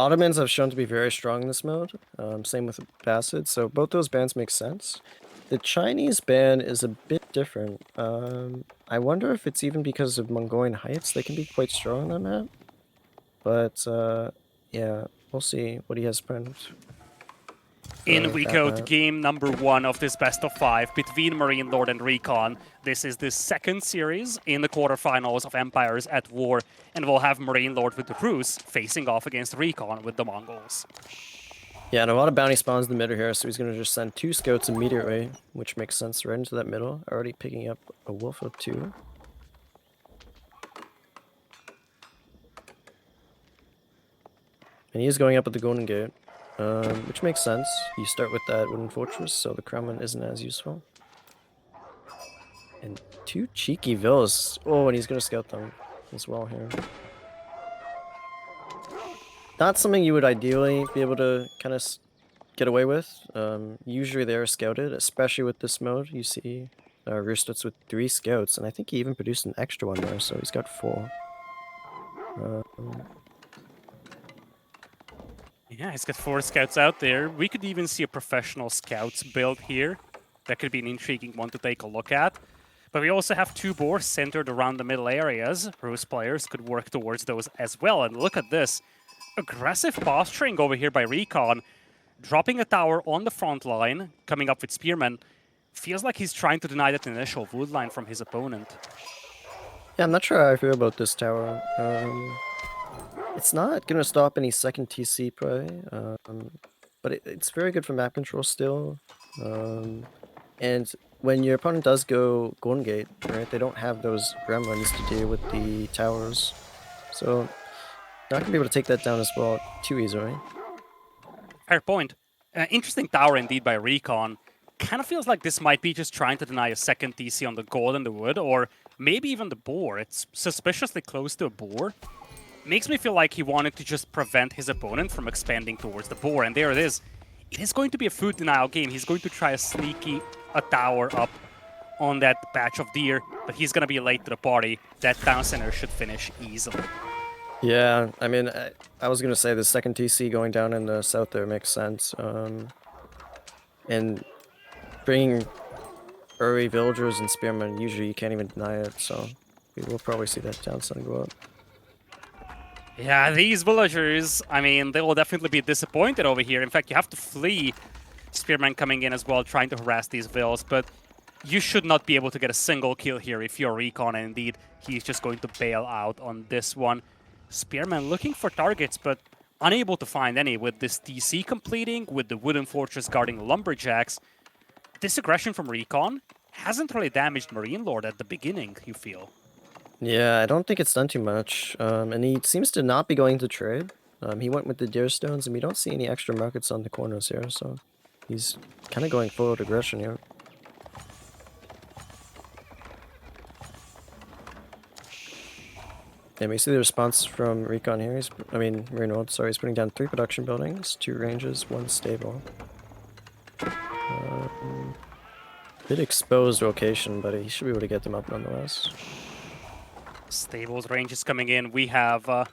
Ottomans have shown to be very strong in this mode. Same with Basset, so both those bans make sense. The Chinese ban is a bit different. I wonder if it's even because of Mongolian heights. They can be quite strong on that map. But yeah, we'll see what he has planned. In we go to game number 1 of this best of 5 between MarinelorD and RecoN. This is the second series in the quarterfinals of Empires at War, and we'll have MarinelorD with the Rus facing off against RecoN with the Mongols. Yeah, and a lot of bounty spawns in the middle here, so he's going to just send 2 scouts immediately, which makes sense right into that middle. Already picking up a wolf of 2. And he is going up at the Golden Gate, which makes sense. You start with that wooden fortress, so the Kremlin isn't as useful. And 2 cheeky villas. Oh, and he's going to scout them as well here. Not something you would ideally be able to kind of get away with. Usually they are scouted, especially with this mode. You see Roostets with 3 scouts, and I think he even produced an extra one there, so he's got 4. Yeah, he's got 4 scouts out there. We could even see a professional scouts build here. That could be an intriguing one to take a look at. But we also have 2 boars centered around the middle areas. Rus players could work towards those as well. And look at this. Aggressive posturing over here by RecoN. Dropping a tower on the front line, coming up with Spearmen. Feels like he's trying to deny that initial wood line from his opponent. Yeah, I'm not sure how I feel about this tower. It's not going to stop any second TC play, but it's very good for map control still. And when your opponent does go Golden Gate, right, they don't have those gremlins to deal with the towers. So, not going to be able to take that down as well too easily. Fair point. Interesting tower indeed by RecoN. Kind of feels like this might be just trying to deny a second TC on the gold and the wood, or maybe even the boar. It's suspiciously close to a boar. Makes me feel like he wanted to just prevent his opponent from expanding towards the boar, and there it is. It is going to be a food denial game. He's going to try a tower up on that patch of deer, but he's going to be late to the party. That town center should finish easily. Yeah, I mean, I was going to say the second TC going down in the south there makes sense. And bringing early villagers and spearmen, usually you can't even deny it, so we will probably see that town center go up. Yeah, these villagers, I mean, they will definitely be disappointed over here. In fact, you have to flee. Spearman coming in as well, trying to harass these vills, but you should not be able to get a single kill here if you're RecoN, and indeed, he's just going to bail out on this one. Spearman looking for targets, but unable to find any with this TC completing, with the wooden fortress guarding the lumberjacks. This aggression from RecoN hasn't really damaged MarinelorD at the beginning, you feel. Yeah, I don't think it's done too much, and he seems to not be going to trade. He went with the deer stones, and we don't see any extra markets on the corners here, so he's kind of going forward aggression here. And we see the response from RecoN here. MarinelorD, sorry, he's putting down 3 production buildings, 2 ranges, 1 stable. Bit exposed location, but he should be able to get them up nonetheless. Stables range is coming in. We have a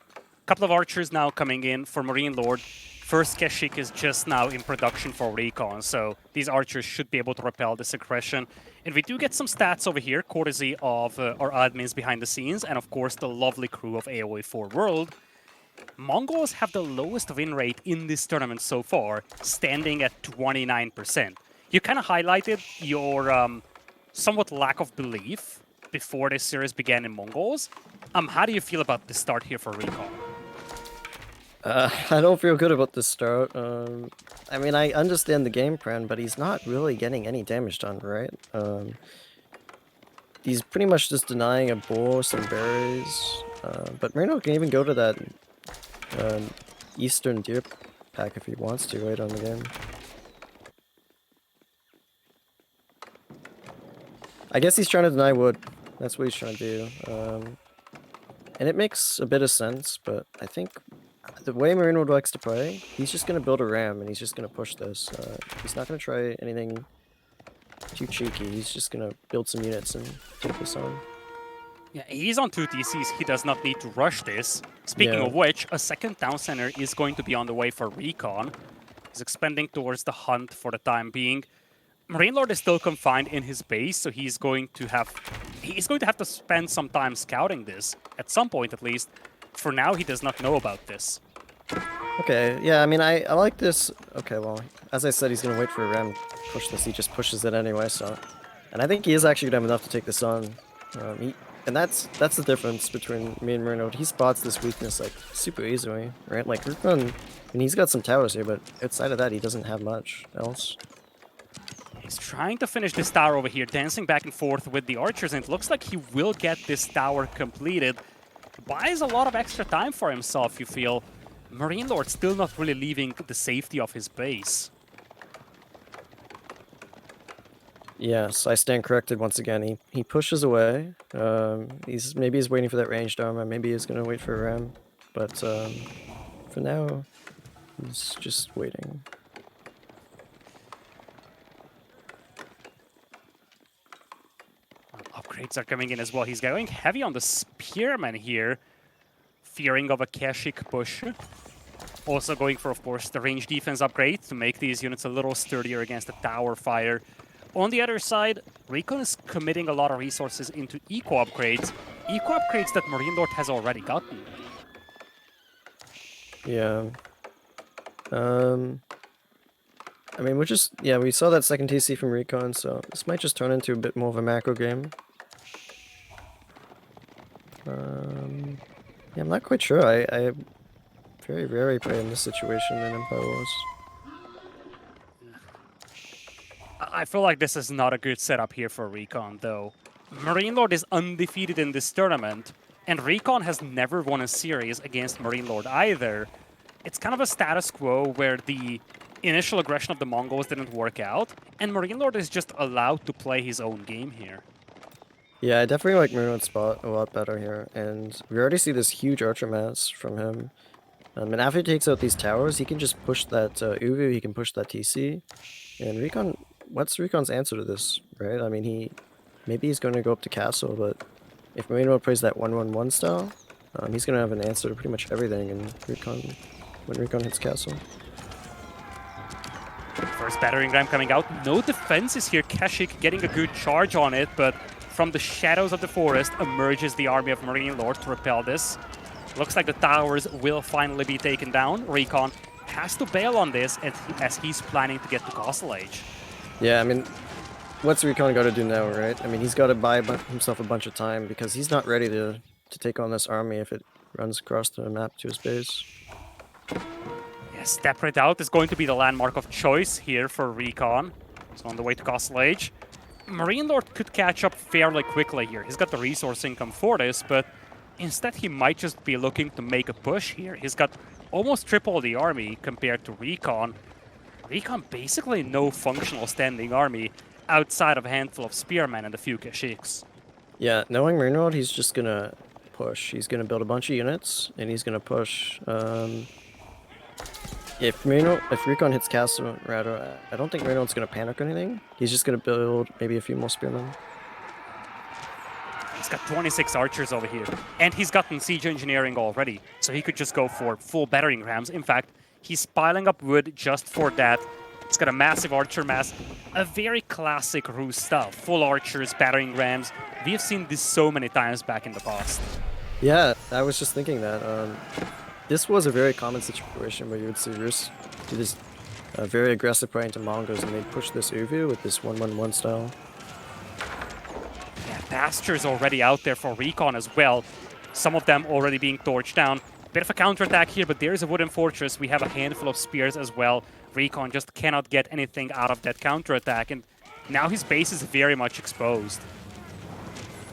couple of archers now coming in for MarinelorD. First Keshik is just now in production for RecoN, so these archers should be able to repel this aggression. And we do get some stats over here, courtesy of our admins behind the scenes, and of course the lovely crew of AOA4 World. Mongols have the lowest win rate in this tournament so far, standing at 29%. You kind of highlighted your somewhat lack of belief before this series began in Mongols. How do you feel about the start here for RecoN? I don't feel good about this start. I mean, I understand the game plan, but he's not really getting any damage done, right? He's pretty much just denying a boar, some berries. But Marino can even go to that eastern deer pack if he wants to later on the game. I guess he's trying to deny wood. That's what he's trying to do. And it makes a bit of sense, but I think the way MarinelorD likes to play, he's just going to build a ram and he's just going to push this. He's not going to try anything too cheeky. He's just going to build some units and take this on. Yeah, he's on 2 TCs. He does not need to rush this. Speaking Yeah. of which, a second down center is going to be on the way for RecoN. He's expanding towards the hunt for the time being. MarinelorD is still confined in his base, so he's going to have to spend some time scouting this at some point at least. For now, he does not know about this. Okay, yeah, I mean, I like this. Okay, well, as I said, he's gonna wait for a ram push this. He just pushes it anyway, so. And I think he is actually gonna have enough to take this on. And that's the difference between me and Marino. He spots this weakness, like, super easily, right? Like, RecoN, I mean, he's got some towers here, but outside of that, he doesn't have much else. He's trying to finish this tower over here, dancing back and forth with the archers, and it looks like he will get this tower completed. Buys a lot of extra time for himself, you feel. MarinelorD still not really leaving the safety of his base. Yes, I stand corrected once again. He pushes away. Maybe he's waiting for that ranged armor. Maybe he's gonna wait for a ram. But for now, he's just waiting. Upgrades are coming in as well. He's going heavy on the spearman here, fearing of a Keshik push. Also going for, of course, the range defense upgrade to make these units a little sturdier against the tower fire. On the other side, RecoN is committing a lot of resources into eco upgrades. Eco upgrades that MarinelorD has already gotten. Yeah. I mean, we saw that second TC from RecoN, so this might just turn into a bit more of a macro game. Yeah, I'm not quite sure. I very rarely play in this situation in Empire Wars. I feel like this is not a good setup here for RecoN, though. MarinelorD is undefeated in this tournament, and RecoN has never won a series against MarinelorD either. It's kind of a status quo where the initial aggression of the Mongols didn't work out, and MarinelorD is just allowed to play his own game here. Yeah, I definitely like MarinelorD's spot a lot better here, and we already see this huge archer mass from him. And after he takes out these towers, he can just push that Uvu, he can push that TC. And RecoN, what's RecoN's answer to this, right? I mean, maybe he's going to go up to castle, but if MarinelorD plays that 1-1-1 style, he's going to have an answer to pretty much everything in RecoN when RecoN hits castle. First battering ram coming out. No defenses here. Keshik getting a good charge on it, but from the shadows of the forest emerges the army of MarinelorD to repel this. Looks like the towers will finally be taken down. RecoN has to bail on this as he's planning to get to Castle Age. Yeah, I mean, what's RecoN got to do now, right? I mean, he's got to buy himself a bunch of time because he's not ready to take on this army if it runs across the map to his base. Yeah, Step Right Out is going to be the landmark of choice here for RecoN. So on the way to Castle Age. MarinelorD could catch up fairly quickly here. He's got the resource income for this, but instead he might just be looking to make a push here. He's got almost triple the army compared to RecoN. RecoN basically no functional standing army outside of a handful of spearmen and a few Keshiks. Yeah, knowing MarinelorD, he's just gonna push. He's gonna build a bunch of units, and he's gonna push. If RecoN hits castle, rather, I don't think MarinelorD's gonna panic or anything. He's just gonna build maybe a few more spearmen. He's got 26 archers over here, and he's gotten siege engineering already, so he could just go for full battering rams. In fact, he's piling up wood just for that. He's got a massive archer mass, a very classic Rus stuff. Full archers, battering rams. We've seen this so many times back in the past. Yeah, I was just thinking that. This was a very common situation where you would see Rus do this very aggressive play into Mongols, and they'd push this Uvu with this 1-1-1 style. Yeah, pastures already out there for RecoN as well. Some of them already being torched down. Bit of a counterattack here, but there's a wooden fortress. We have a handful of spears as well. RecoN just cannot get anything out of that counterattack, and now his base is very much exposed.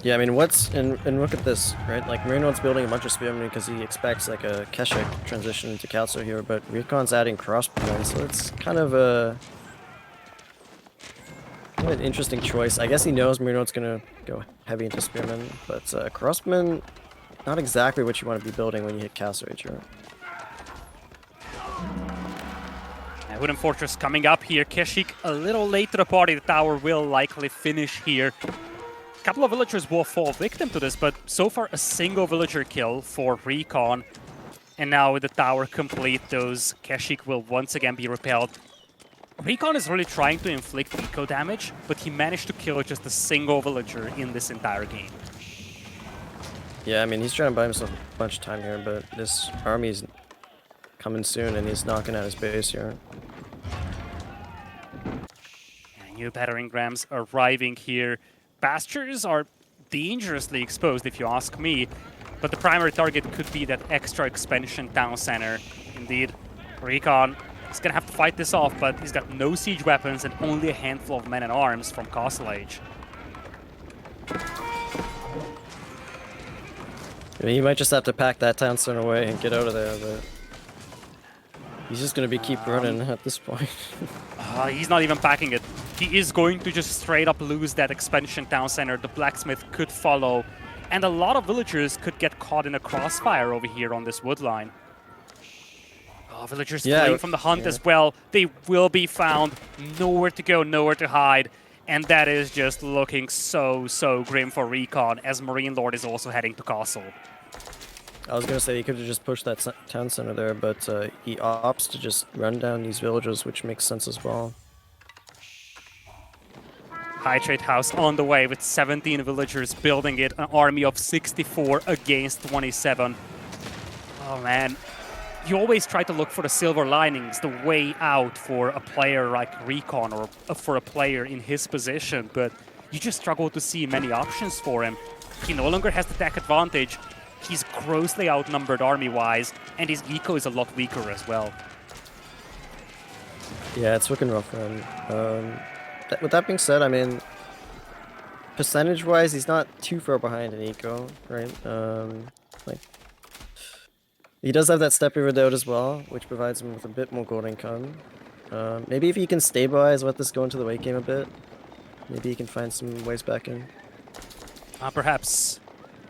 Yeah, I mean, and look at this, right? Like, MarinelorD's building a bunch of spearmen because he expects, like, a Keshik transition into castle here, but RecoN's adding crossbowmen, so it's kind of an interesting choice. I guess he knows MarinelorD's gonna go heavy into spearmen, but crossbowmen, not exactly what you want to be building when you hit castle age, right? Wooden fortress coming up here. Keshik a little late to the party. The tower will likely finish here. couple of villagers will fall victim to this, but so far a single villager kill for RecoN. And now with the tower complete, those Keshik will once again be repelled. RecoN is really trying to inflict eco damage, but he managed to kill just a single villager in this entire game. Yeah, I mean, he's trying to buy himself a bunch of time here, but this army's coming soon, and he's knocking at his base here. New battering rams arriving here. Pastures are dangerously exposed, if you ask me, but the primary target could be that extra expansion town center. Indeed, RecoN is gonna have to fight this off, but he's got no siege weapons and only a handful of men-at-arms from Castle Age. I mean, he might just have to pack that town center away and get out of there, but he's just gonna keep running at this point. He's not even packing it. He is going to just straight up lose that expansion town center. The blacksmith could follow, and a lot of villagers could get caught in a crossfire over here on this wood line. Oh, villagers fleeing from the hunt as well. They will be found. Nowhere to go, nowhere to hide. And that is just looking so grim for RecoN, as MarinelorD is also heading to castle. I was gonna say he could have just pushed that town center there, but he opts to just run down these villages, which makes sense as well. High Trade House on the way with 17 villagers building it, an army of 64 against 27. Oh man, you always try to look for the silver linings, the way out for a player like RecoN or for a player in his position, but you just struggle to see many options for him. He no longer has the tech advantage. He's grossly outnumbered army-wise, and his eco is a lot weaker as well. Yeah, it's looking rough for him. With that being said, I mean, percentage-wise, he's not too far behind in eco, right? Like, he does have that Steppe Redoubt as well, which provides him with a bit more gold income. Maybe if he can stabilize, let this go into the late game a bit, maybe he can find some ways back in. Perhaps.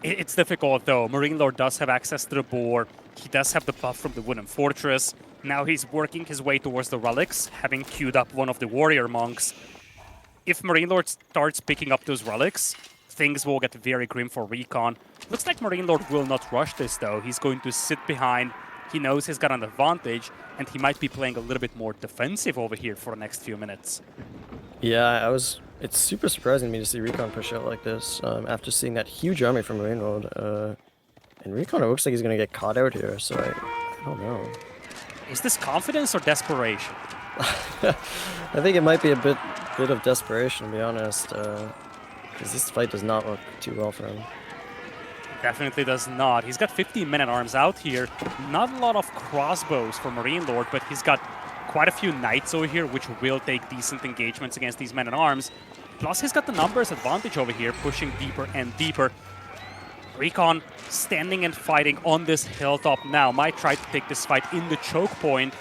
It's difficult though. MarinelorD does have access to the boar. He does have the buff from the wooden fortress. Now he's working his way towards the relics, having queued up one of the warrior monks. If MarinelorD starts picking up those relics, things will get very grim for RecoN. Looks like MarinelorD will not rush this though. He's going to sit behind. He knows he's got an advantage, and he might be playing a little bit more defensive over here for the next few minutes. Yeah, it's super surprising to me to see RecoN push out like this after seeing that huge army from MarinelorD. And RecoN, it looks like he's going to get caught out here, so I don't know. Is this confidence or desperation? I think it might be a bit of desperation, to be honest, because this fight does not look too well for him. Definitely does not. He's got 15 men-at-arms out here. Not a lot of crossbows for MarinelorD, but he's got quite a few knights over here, which will take decent engagements against these men-at-arms. Plus, he's got the numbers advantage over here, pushing deeper and deeper. RecoN standing and fighting on this hilltop now. Might try to take this fight in the choke point,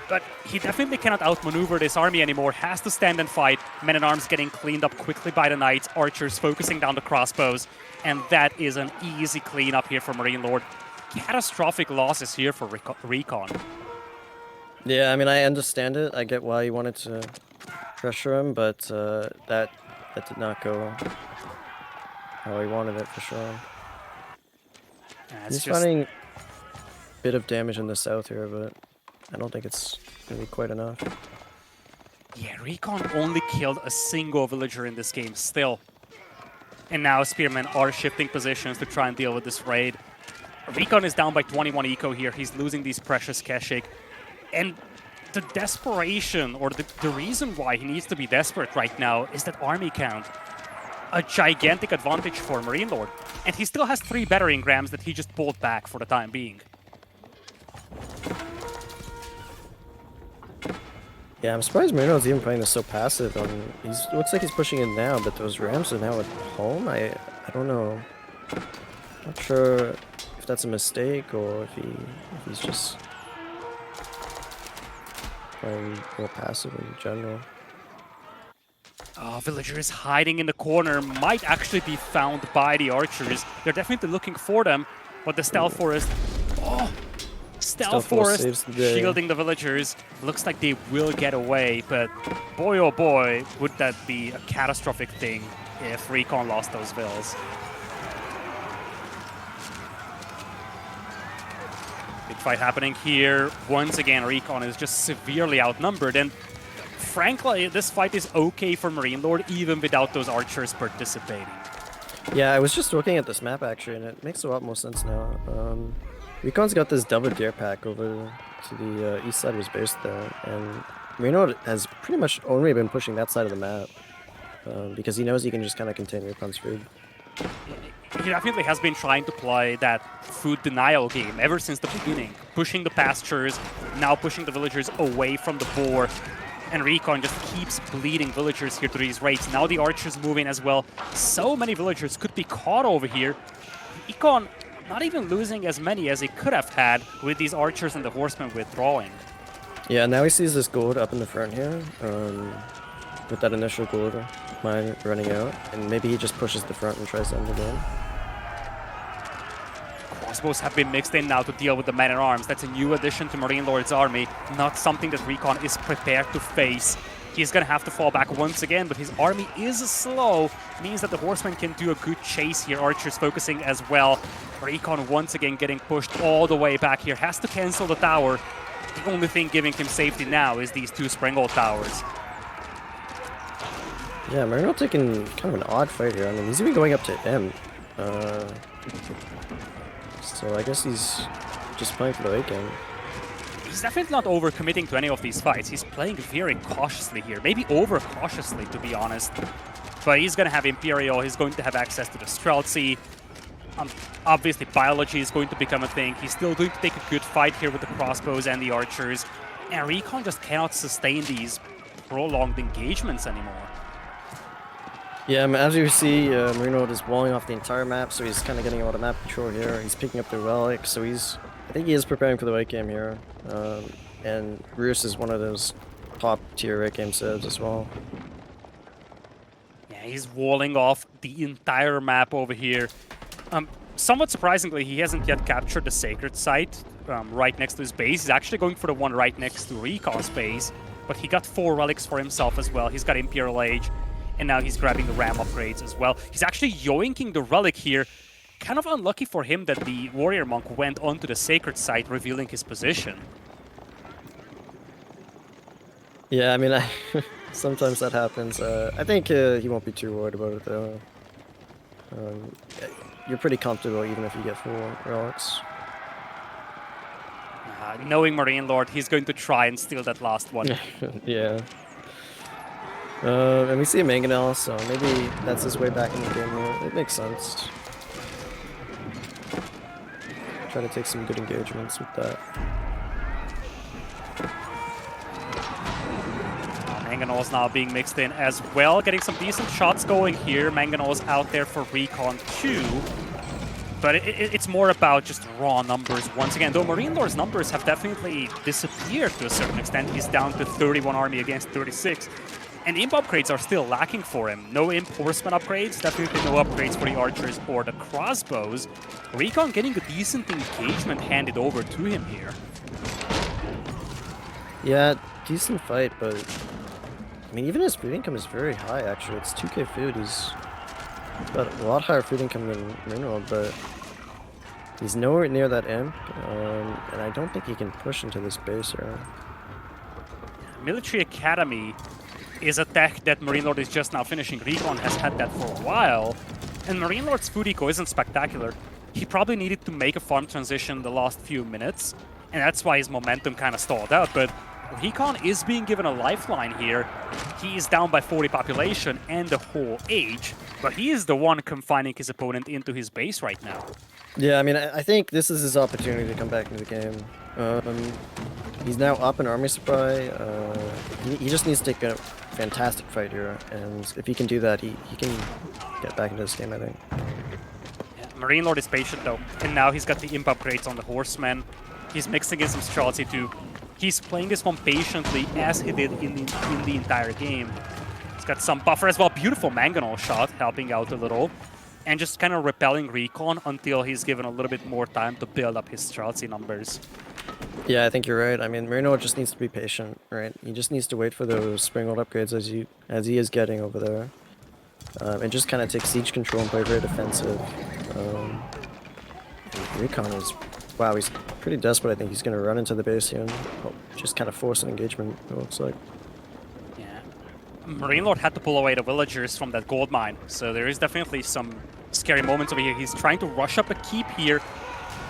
but he definitely cannot outmaneuver this army anymore. Has to stand and fight. Men-at-arms getting cleaned up quickly by the knights. Archers focusing down the crossbows. And that is an easy cleanup here for MarinelorD. Catastrophic losses here for RecoN. Yeah, I mean, I understand it. I get why you wanted to pressure him, but that did not go how he wanted it for sure. He's finding a bit of damage in the south here, but I don't think it's going to be quite enough. Yeah, RecoN only killed a single villager in this game still. And now Spearmen are shifting positions to try and deal with this raid. RecoN is down by 21 eco here. He's losing these precious Keshik. And the desperation, or the reason why he needs to be desperate right now, is that army count. A gigantic advantage for MarinelorD. And he still has 3 battering rams that he just pulled back for the time being. Yeah, I'm surprised MarinelorD's even playing this so passive. Looks like he's pushing in now, but those rams are now at home. I don't know. Not sure if that's a mistake or if he's just playing more passive in general. Oh, villager is hiding in the corner. Might actually be found by the archers. They're definitely looking for them, but the Stealth Forest Stealth Force Forest saves the day. shielding the villagers. Looks like they will get away, but boy oh boy, would that be a catastrophic thing if RecoN lost those vills. Big fight happening here. Once again, RecoN is just severely outnumbered, and frankly, this fight is okay for MarinelorD even without those archers participating. Yeah, I was just looking at this map actually, and it makes a lot more sense now. RecoN's got this double dare pack over to the east side of his base there, and MarinelorD has pretty much only been pushing that side of the map because he knows he can just kind of contain RecoN's food. He definitely has been trying to play that food denial game ever since the beginning, pushing the pastures, now pushing the villagers away from the boar, and RecoN just keeps bleeding villagers here to these raids. Now the archers move in as well. So many villagers could be caught over here. RecoN not even losing as many as he could have had with these archers and the horsemen withdrawing. Yeah, now he sees this gold up in the front here, with that initial gold mine running out, and maybe he just pushes the front and tries to end the game. Crossbows have been mixed in now to deal with the men-at-arms. That's a new addition to MarinelorD's army, not something that RecoN is prepared to face. He's going to have to fall back once again, but his army is slow, means that the horsemen can do a good chase here. Archers focusing as well. RecoN once again getting pushed all the way back here. Has to cancel the tower. The only thing giving him safety now is these two Springald towers. Yeah, MarinelorD taking kind of an odd fight here. I mean, he's even going up to M. So I guess he's just playing for the late game. He's definitely not overcommitting to any of these fights. He's playing very cautiously here, maybe over-cautiously, to be honest. But he's going to have Imperial, he's going to have access to the Streltsy. Obviously, biology is going to become a thing. He's still going to take a good fight here with the crossbows and the archers. And RecoN just cannot sustain these prolonged engagements anymore. Yeah, as you see, MarinelorD is walling off the entire map, so he's kind of getting a lot of map control here. He's picking up the relic, so I think he is preparing for the late game here. And Roos is one of those top-tier late game saves as well. Yeah, he's walling off the entire map over here. Somewhat surprisingly, he hasn't yet captured the sacred site right next to his base. He's actually going for the one right next to RecoN's base, but he got 4 relics for himself as well. He's got Imperial Age, and now he's grabbing the ram upgrades as well. He's actually yoinking the relic here. Kind of unlucky for him that the warrior monk went onto the sacred site, revealing his position. Yeah, I mean, sometimes that happens. I think he won't be too worried about it though. You're pretty comfortable even if you get 4 relics. Knowing MarinelorD, he's going to try and steal that last one. Yeah. And we see a Mangonel, so maybe that's his way back in the game here. It makes sense. Try to take some good engagements with that. Mangonel's now being mixed in as well, getting some decent shots going here. Mangonel's out there for RecoN too. But it's more about just raw numbers once again. Though MarinelorD's numbers have definitely disappeared to a certain extent. He's down to 31 army against 36. And imp upgrades are still lacking for him. No imp horseman upgrades, definitely no upgrades for the archers or the crossbows. RecoN getting a decent engagement handed over to him here. Yeah, decent fight, but I mean, even his food income is very high actually. It's 2k food. He's got a lot higher food income than MarinelorD, but he's nowhere near that imp, and I don't think he can push into this base here. Military Academy is a tech that MarinelorD is just now finishing. RecoN has had that for a while, and MarinelorD's food eco isn't spectacular. He probably needed to make a farm transition the last few minutes, and that's why his momentum kind of stalled out, but RecoN is being given a lifeline here. He is down by 40 population and the whole age, but he is the one confining his opponent into his base right now. Yeah, I mean, I think this is his opportunity to come back into the game. He's now up in army supply. He just needs to take a fantastic fight here, and if he can do that, he can get back into this game, I think. Yeah, MarinelorD is patient though, and now he's got the imp upgrades on the horsemen. He's mixing in some Streltsy too. He's playing this one patiently as he did in the entire game. He's got some buffer as well. Beautiful Mangonel shot, helping out a little. And just kind of repelling RecoN until he's given a little bit more time to build up his Streltsy numbers. Yeah, I think you're right. I mean, MarinelorD just needs to be patient, right? He just needs to wait for those Springald upgrades as he is getting over there. And just kind of take siege control and play very defensive. And RecoN is, wow, he's pretty desperate. I think he's going to run into the base here and just kind of force an engagement, it looks like. Yeah. MarinelorD had to pull away the villagers from that gold mine, so there is definitely some scary moments over here. He's trying to rush up a keep here.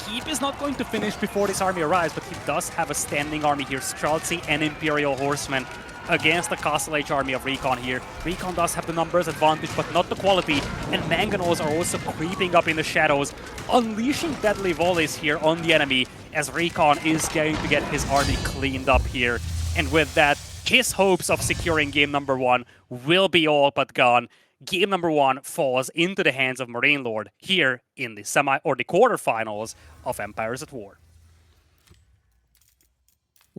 Keep is not going to finish before this army arrives, but he does have a standing army here. Streltsy and Imperial Horsemen against the Castle Age army of RecoN here. RecoN does have the numbers advantage, but not the quality. And Mangonels are also creeping up in the shadows, unleashing deadly volleys here on the enemy, as RecoN is going to get his army cleaned up here. And with that, his hopes of securing game number 1 will be all but gone. Game number 1 falls into the hands of MarinelorD here in the the quarterfinals of Empires at War.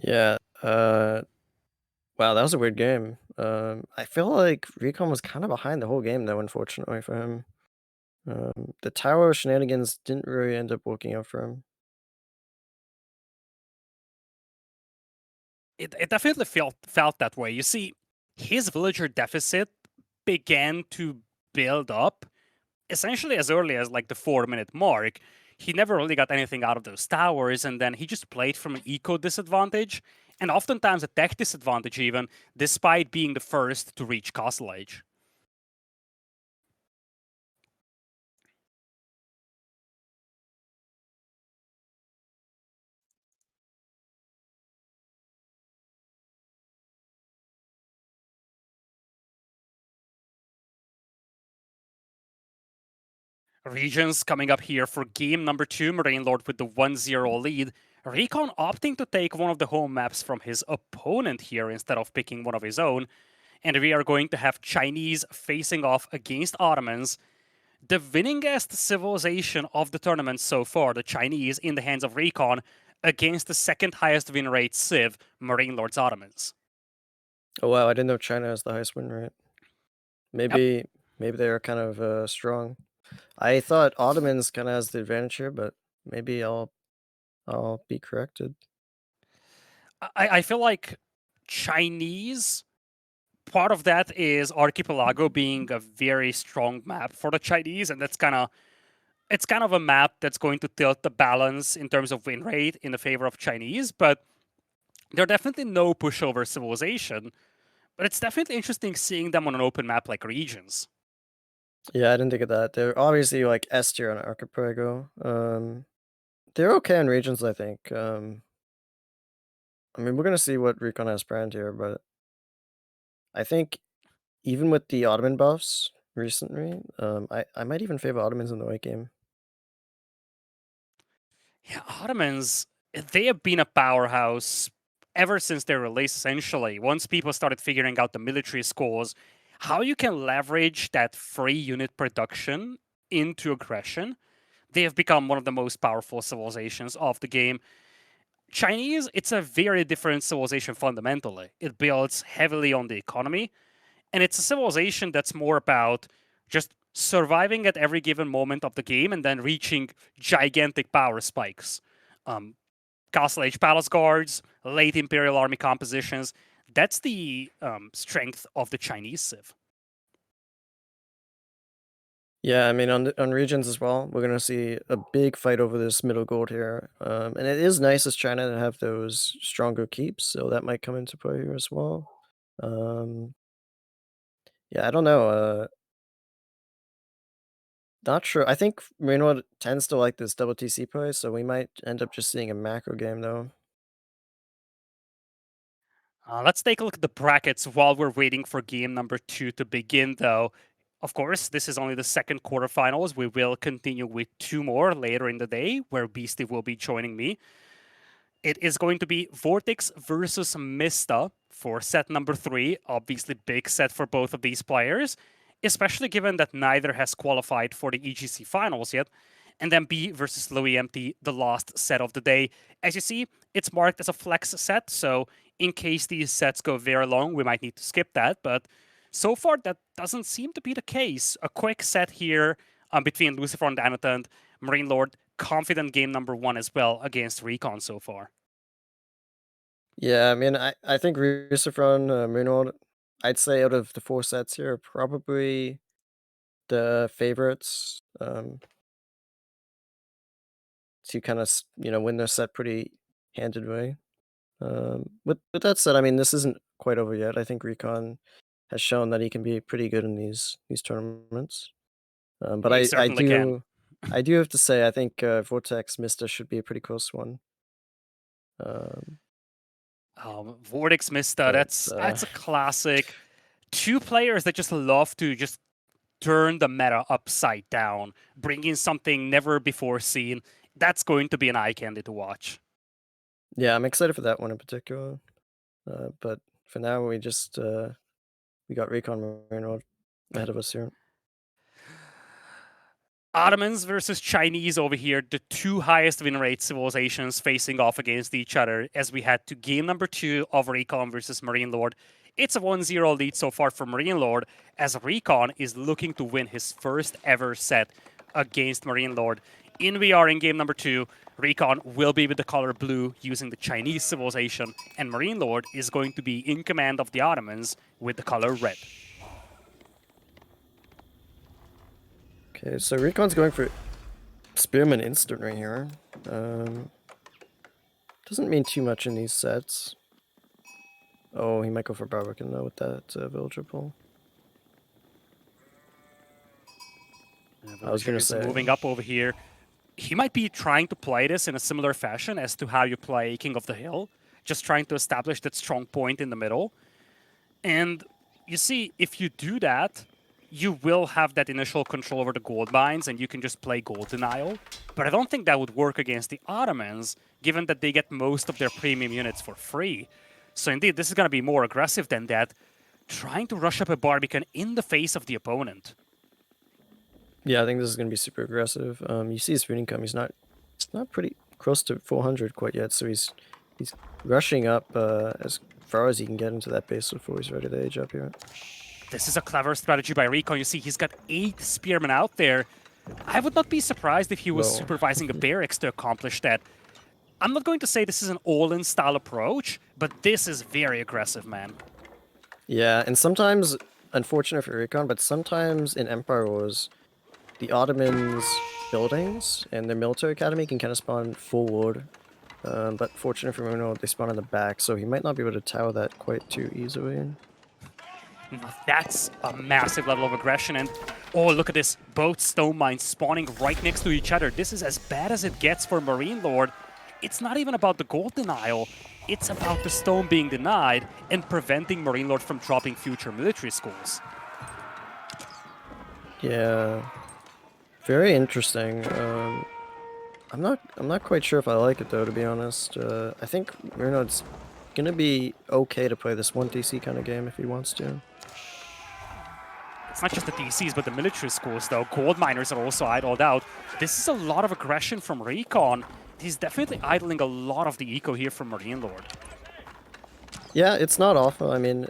Yeah, wow, that was a weird game. I feel like RecoN was kind of behind the whole game, though, unfortunately for him. The tower shenanigans didn't really end up working out for him. It definitely felt that way. You see, his villager deficit began to build up essentially as early as like the 4-minute mark. He never really got anything out of those towers, and then he just played from an eco disadvantage, and oftentimes a tech disadvantage even, despite being the first to reach Castle Age. Regions coming up here for game number 2, MarinelorD with the 1-0 lead. RecoN opting to take one of the home maps from his opponent here instead of picking one of his own. And we are going to have Chinese facing off against Ottomans. The winningest civilization of the tournament so far, the Chinese, in the hands of RecoN, against the second highest win rate Civ, MarinelorD's Ottomans. Oh wow, I didn't know China has the highest win rate. Yep. Maybe they are kind of strong. I thought Ottomans kind of has the advantage here, but maybe I'll be corrected. I feel like Chinese, part of that is Archipelago being a very strong map for the Chinese, and it's kind of a map that's going to tilt the balance in terms of win rate in the favor of Chinese, but they're definitely no pushover civilization. But it's definitely interesting seeing them on an open map like Regions. Yeah, I didn't think of that. They're obviously like S tier on Archipelago. They're okay in regions, I think. I mean, we're gonna see what RecoN has planned here, but I think even with the Ottoman buffs recently, I might even favor Ottomans in the late game. Yeah, Ottomans, they have been a powerhouse ever since their release, essentially. Once people started figuring out the military scores, how you can leverage that free unit production into aggression, they have become one of the most powerful civilizations of the game. Chinese, it's a very different civilization fundamentally. It builds heavily on the economy, and it's a civilization that's more about just surviving at every given moment of the game and then reaching gigantic power spikes. Um, Castle Age Palace Guards, late Imperial Army compositions. That's the strength of the Chinese Civ. Yeah, I mean on regions as well, we're gonna see a big fight over this middle gold here. And it is nice as China to have those stronger keeps, so that might come into play here as well. Um, yeah, I don't know. Not sure. I think Marino tends to like this double TC play, so we might end up just seeing a macro game though. Let's take a look at the brackets while we're waiting for game number 2 to begin, though. Of course, this is only the second quarterfinals. We will continue with 2 more later in the day, where Beastie will be joining me. It is going to be Vortex versus Mista for set number 3. Obviously, big set for both of these players, especially given that neither has qualified for the EGC finals yet. And then B versus Louis Empty, the last set of the day. As you see, it's marked as a flex set, so in case these sets go very long, we might need to skip that. But so far, that doesn't seem to be the case. A quick set here between Lucifer and Annotant. MarinelorD, confident game number 1 as well against RecoN so far. Yeah, I mean, I think Rusifron, MarinelorD, I'd say out of the 4 sets here are probably the favorites, to kinda win their set pretty handedly. With that said, I mean, this isn't quite over yet. I think RecoN has shown that he can be pretty good in these tournaments. But He I certainly can. I do have to say, I think, Vortex Mista should be a pretty close one. Um, Vortex Mista, but, that's a classic. Two players that just love to just turn the meta upside down, bring in something never before seen. That's going to be an eye candy to watch. yeah, I'm excited for that one in particular. But for now, we got RecoN MarinelorD ahead of us here. Ottomans versus Chinese over here, the two highest win rate civilizations facing off against each other as we head to game number 2 of RecoN versus MarinelorD. It's a 1-0 lead so far for MarinelorD as RecoN is looking to win his first ever set against MarinelorD. We are in game number 2. RecoN will be with the color blue using the Chinese civilization, and MarinelorD is going to be in command of the Ottomans with the color red. Okay, so RecoN's going for Spearman instant right here. Doesn't mean too much in these sets. Oh, he might go for Barbican though with that villager pull. I was gonna say moving up over here. He might be trying to play this in a similar fashion as to how you play King of the Hill, just trying to establish that strong point in the middle. And you see, if you do that, you will have that initial control over the gold mines and you can just play gold denial. But I don't think that would work against the Ottomans, given that they get most of their premium units for free. So indeed, this is going to be more aggressive than that, trying to rush up a Barbican in the face of the opponent. yeah, I think this is gonna be super aggressive. You see his food income. He's not pretty close to 400 quite yet, so he's rushing up as far as he can get into that base before he's ready to age up here. This is a clever strategy by RecoN. You see, he's got 8 spearmen out there. I would not be surprised if he was Whoa. supervising a barracks to accomplish that. I'm not going to say this is an all-in style approach, but this is very aggressive, man. Yeah, and sometimes, unfortunate for RecoN, but sometimes in Empire Wars, the Ottomans' buildings and their military academy can kind of spawn forward. But fortunate for Muno, they spawn in the back, so he might not be able to tower that quite too easily. That's a massive level of aggression, and oh, look at this. Both stone mines spawning right next to each other. This is as bad as it gets for MarinelorD. It's not even about the gold denial. It's about the stone being denied and preventing MarinelorD from dropping future military schools. Yeah, very interesting. I'm not quite sure if I like it though, to be honest. I think Muno's gonna be okay to play this 1 DC kind of game if he wants to. It's not just the DCs, but the military schools, though. Gold miners are also idled out. This is a lot of aggression from RecoN. He's definitely idling a lot of the eco here from MarinelorD. Yeah, it's not awful. I mean,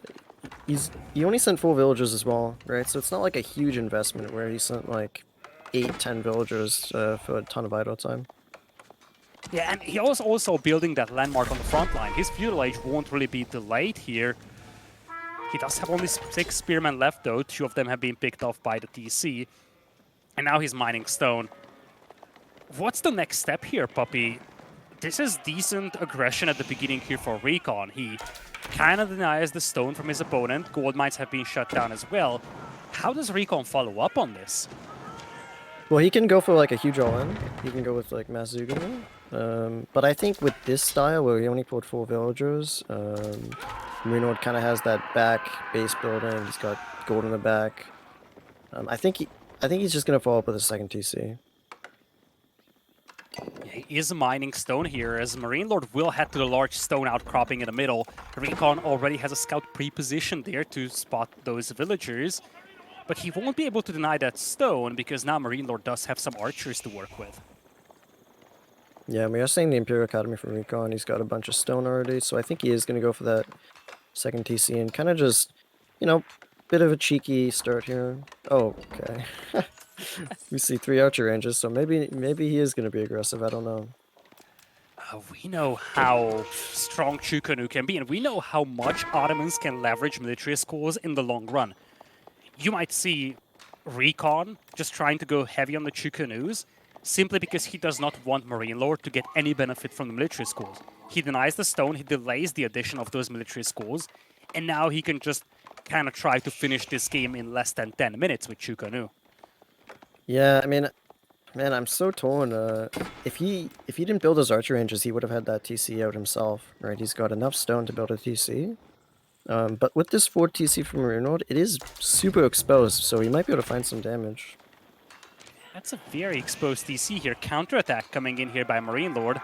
he only sent 4 villagers as well, right? So it's not like a huge investment where he sent like 8, 10 villagers for a ton of idle time. Yeah, and he was also building that landmark on the front line. His feudal age won't really be delayed here. He does have only 6 spearmen left, though. 2 of them have been picked off by the DC. And now he's mining stone. What's the next step here, Puppy? This is decent aggression at the beginning here for RecoN. He kind of denies the stone from his opponent. Gold mines have been shut down as well. How does RecoN follow up on this? Well, he can go for like a huge all-in. He can go with like Mazuga. But I think with this style where he only pulled 4 villagers, MarinelorD kind of has that back base building. He's got gold in the back. I think he's just gonna follow up with a second TC. He is mining stone here, as MarinelorD will head to the large stone outcropping in the middle. RecoN already has a scout pre-positioned there to spot those villagers, but he won't be able to deny that stone because now MarinelorD does have some archers to work with. Yeah, we are saying the Imperial Academy for RecoN. He's got a bunch of stone already, so I think he is gonna go for that second TC and kind of just, bit of a cheeky start here. Oh, okay. We see 3 archer ranges, so maybe he is gonna be aggressive. I don't know. We know how strong Chukonu can be, and we know how much Ottomans can leverage military scores in the long run. You might see RecoN just trying to go heavy on the Chukonus simply because he does not want MarinelorD to get any benefit from the military schools. He denies the stone, he delays the addition of those military schools, and now he can just kind of try to finish this game in less than 10 minutes with Chukonu. Yeah, I mean, man, I'm so torn. If he didn't build his archer ranges, he would have had that TC out himself, right? He's got enough stone to build a TC. But with this 4 TC from MarinelorD, it is super exposed, so he might be able to find some damage. That's a very exposed DC here. Counterattack coming in here by MarinelorD.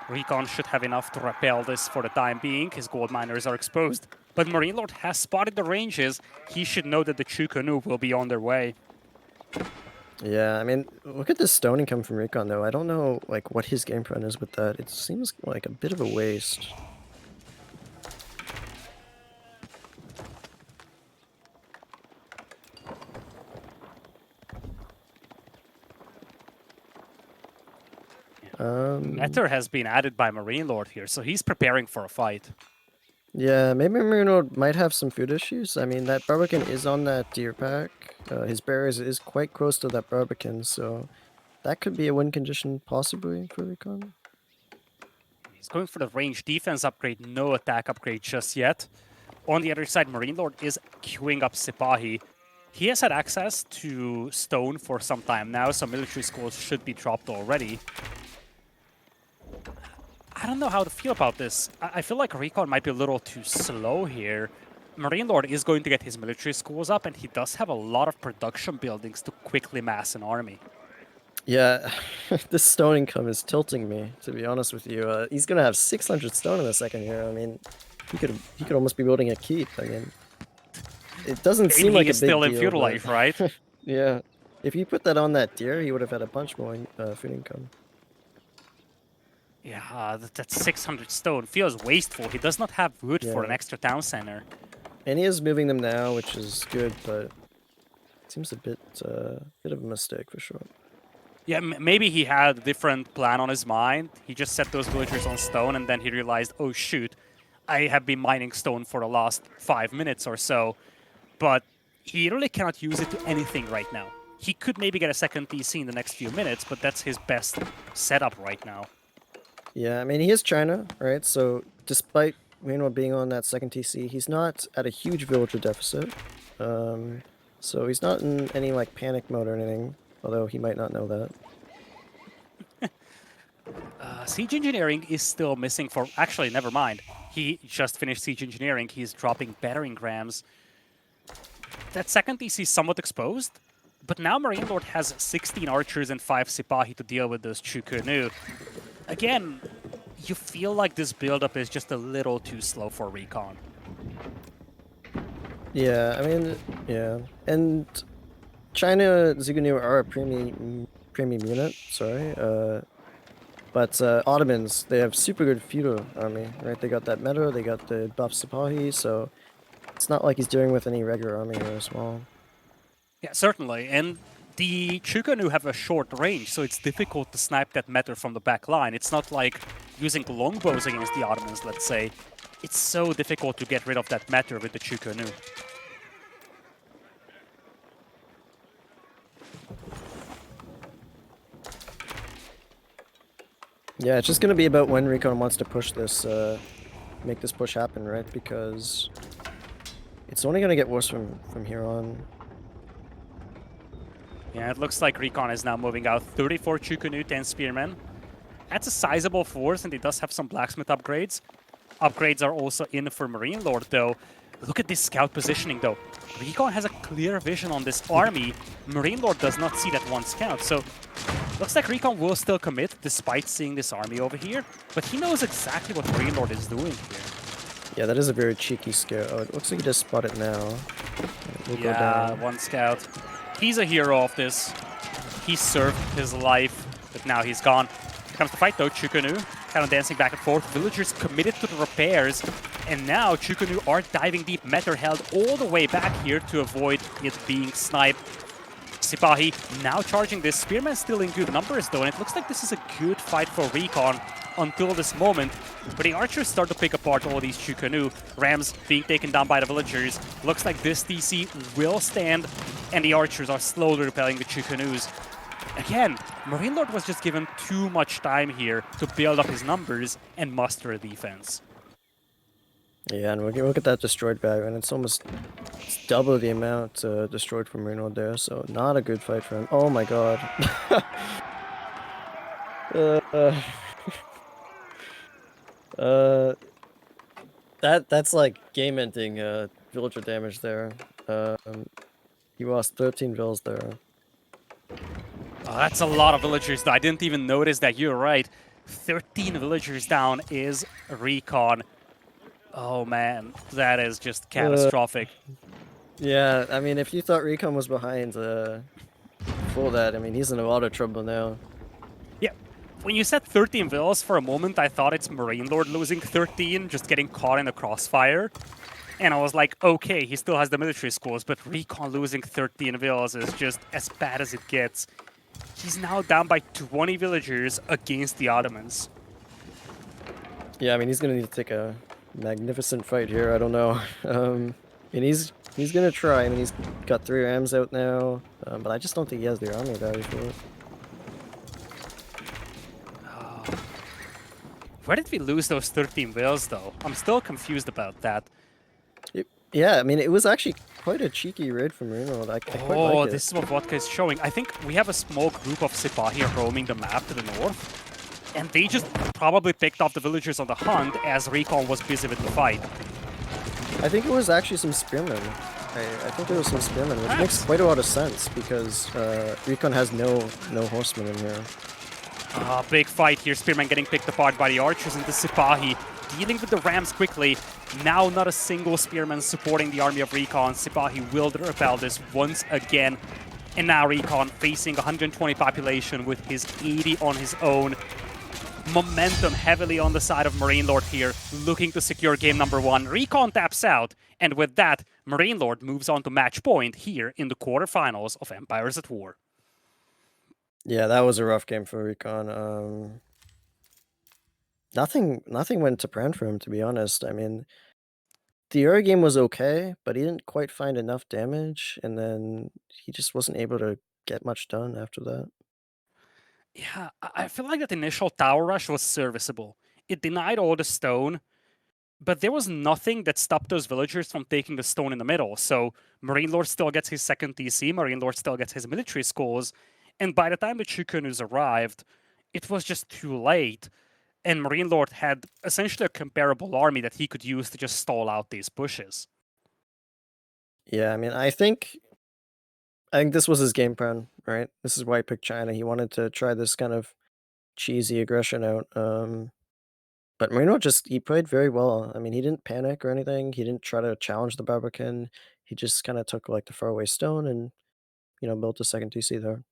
RecoN should have enough to repel this for the time being. His gold miners are exposed. But MarinelorD has spotted the ranges. He should know that the Chukonu will be on their way. Yeah, I mean, look at this stone income from RecoN, though. I don't know, like, what his game plan is with that. It seems like a bit of a waste. Metter has been added by MarinelorD here, so he's preparing for a fight. Yeah, maybe MarinelorD might have some food issues. I mean, that Barbican is on that deer pack. His barriers is quite close to that Barbican, so that could be a win condition possibly for RecoN. He's going for the range defense upgrade, no attack upgrade just yet. On the other side, MarinelorD is queuing up Sipahi. He has had access to stone for some time now, so military schools should be dropped already. I don't know how to feel about this. I feel like RecoN might be a little too slow here. MarinelorD is going to get his military schools up, and he does have a lot of production buildings to quickly mass an army. Yeah, this stone income is tilting me, to be honest with you. He's gonna have 600 stone in a second here. I mean, he could almost be building a keep. I mean, it doesn't seem like a big still deal, in feudal but... life, right? Yeah, if you put that on that deer, he would have had a bunch more food income. Yeah, that 600 stone feels wasteful. He does not have wood for an extra town center. And he is moving them now, which is good, but it seems a bit of a mistake for sure. Yeah, maybe he had a different plan on his mind. He just set those villagers on stone, and then he realized, oh shoot, I have been mining stone for the last 5 minutes or so, but he really cannot use it to anything right now. He could maybe get a second TC in the next few minutes, but that's his best setup right now. Yeah, I mean, he is China, right? So despite MarinelorD being on that second TC, he's not at a huge villager deficit. So he's not in any, like, panic mode or anything, although he might not know that. Siege Engineering is still missing for... Actually, never mind. He just finished Siege Engineering. He's dropping battering grams. That second TC is somewhat exposed, but now MarinelorD has 16 archers and 5 Sipahi to deal with those Chukunu. Again, you feel like this build-up is just a little too slow for RecoN. Yeah, I mean, yeah. And China Zigunu are a premium unit, sorry. But Ottomans, they have super good feudal army, right? They got that meta, they got the buff Sipahi, so it's not like he's dealing with any regular army here as well. Yeah, certainly. And the Chukonu have a short range, so it's difficult to snipe that meta from the back line. It's not like using longbows against the Ottomans, let's say. It's so difficult to get rid of that meta with the Chukonu. Yeah, it's just gonna be about when RecoN wants to push this, make this push happen, right? Because it's only gonna get worse from here on. Yeah, it looks like RecoN is now moving out 34 Chukunu, 10 Spearmen. That's a sizable force, and he does have some blacksmith upgrades. Upgrades are also in for MarinelorD, though. Look at this scout positioning, though. RecoN has a clear vision on this army. MarinelorD does not see that one scout, so looks like RecoN will still commit despite seeing this army over here, but he knows exactly what MarinelorD is doing here. Yeah, that is a very cheeky scout. Oh, it looks like he just spot it now. We'll go down. One scout. He's a hero of this. He served his life, but now he's gone. Here comes the fight though, Chukunu kind of dancing back and forth. Villagers committed to the repairs, and now Chukunu are diving deep. Metter held all the way back here to avoid it being sniped. Sipahi now charging this. Spearman still in good numbers though, and it looks like this is a good fight for RecoN. until this moment. But the archers start to pick apart all these Chukanu. Rams being taken down by the villagers. Looks like this TC will stand, and the archers are slowly repelling the Chukanus. Again, MarinelorD was just given too much time here to build up his numbers and muster a defense. Yeah, and look at that destroyed value, and it's double the amount destroyed from MarinelorD there, so not a good fight for him. Oh my god. uh, that's like game-ending villager damage there. He lost 13 vills there. Oh, that's a lot of villagers, though. I didn't even notice that. You're right. 13 villagers down is RecoN. Oh man, that is just catastrophic. Yeah, I mean, if you thought RecoN was behind before that, I mean, he's in a lot of trouble now. Yeah, when you said 13 vills for a moment, I thought it's MarinelorD losing 13, just getting caught in the crossfire. And I was like, okay, he still has the military schools, but RecoN losing 13 vills is just as bad as it gets. He's now down by 20 villagers against the Ottomans. Yeah, I mean, he's gonna need to take a magnificent fight here. I don't know. And he's gonna try. I mean, he's got 3 rams out now, but I just don't think he has the army value for it. Where did we lose those 13 vills, though? I'm still confused about that. Yeah, I mean, it was actually quite a cheeky raid from RecoN. I quite like it. This is what Vodka is showing. I think we have a small group of Sipahi roaming the map to the north, and they just probably picked off the villagers on the hunt as RecoN was busy with the fight. I think it was actually some spearmen. I think there was some spearmen, which makes quite a lot of sense because RecoN has no horsemen in here. Big fight here. Spearman getting picked apart by the archers and the Sipahi. Dealing with the rams quickly. Now not a single spearman supporting the army of RecoN. Sipahi will repel this once again. And now RecoN facing 120 population with his 80 on his own. Momentum heavily on the side of MarinelorD here, looking to secure game number 1. RecoN taps out, and with that, MarinelorD moves on to match point here in the quarterfinals of Empires at War. Yeah, that was a rough game for RecoN. Nothing went to plan for him, to be honest. I mean, the early game was okay, but he didn't quite find enough damage, and then he just wasn't able to get much done after that. Yeah, I feel like that initial tower rush was serviceable. It denied all the stone, but there was nothing that stopped those villagers from taking the stone in the middle. So MarinelorD still gets his second TC, MarinelorD still gets his military schools, and by the time the Chukunus arrived, it was just too late. And MarinelorD had essentially a comparable army that he could use to just stall out these pushes. Yeah, I mean, I think this was his game plan, right? This is why he picked China. He wanted to try this kind of cheesy aggression out. But Marino he played very well. I mean, he didn't panic or anything. He didn't try to challenge the Barbican. He just kind of took like the faraway stone and built a second TC there.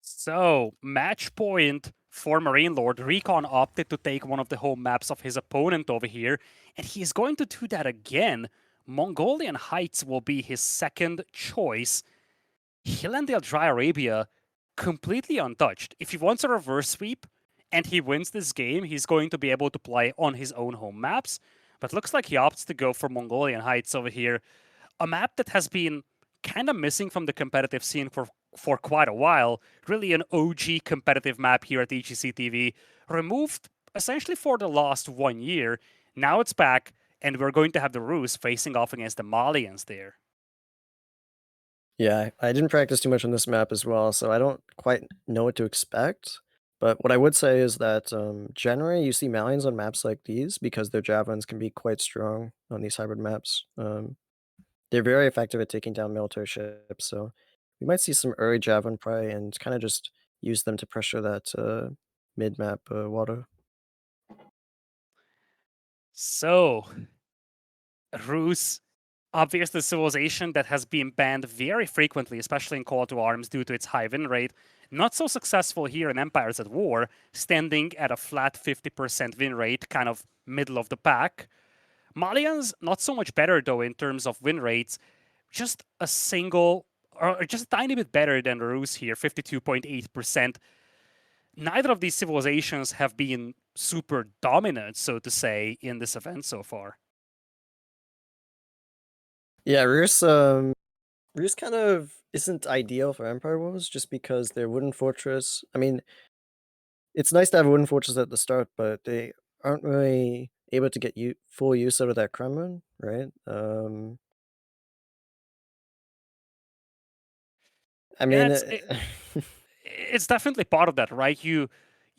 So, match point for MarinelorD. RecoN opted to take one of the home maps of his opponent over here, and he's going to do that again. Mongolian Heights will be his second choice. Hillandale Dry Arabia, completely untouched. If he wants a reverse sweep and he wins this game, he's going to be able to play on his own home maps. But looks like he opts to go for Mongolian Heights over here. A map that has been kind of missing from the competitive scene for quite a while. Really an OG competitive map here at EGCTV. Removed essentially for the last 1 year. Now it's back, and we're going to have the Rus facing off against the Malians there. Yeah, I didn't practice too much on this map as well, so I don't quite know what to expect. But what I would say is that generally you see Malians on maps like these because their javelins can be quite strong on these hybrid maps. They're very effective at taking down military ships, so we might see some early javelin play and kind of just use them to pressure that mid-map water. So, Rus, obviously civilization that has been banned very frequently, especially in Call to Arms due to its high win rate. Not so successful here in Empires at War, standing at a flat 50% win rate, kind of middle of the pack. Malians, not so much better though in terms of win rates, just a single are just a tiny bit better than Rus here, 52.8%. Neither of these civilizations have been super dominant, so to say, in this event so far. Yeah, Rus kind of isn't ideal for Empire Wars just because their wooden fortress. I mean, it's nice to have a wooden fortress at the start, but they aren't really able to get full use out of that Kremlin, right? I Yeah, mean, it's definitely part of that, right? You